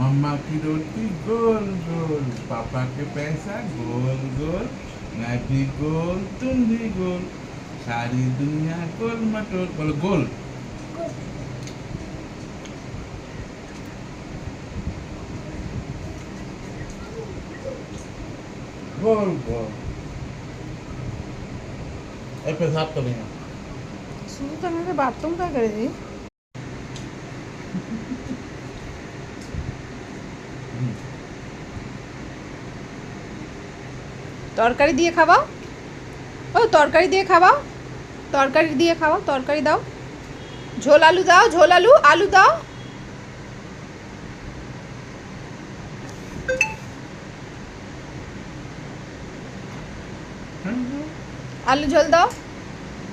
मम्मा की रोटी गोल गोल, पापा के पैसा गोल गोल, मैं भी गोल तुम भी गोल, सारी दुनिया गोल मटोल। बोलो गोल। गोल गोल। ए पेशाब तो नहीं है। শুধু তো আমাকে বাথরুমটা করে দিই। তরকারি দিয়ে খাওয়াও। ও তরকারি দিয়ে খাওয়াও, তরকারি দিয়ে খাওয়াও, তরকারি দাও। ঝোল আলু দাও, ঝোল আলু, আলু দাও। আলু ঝোল দাও।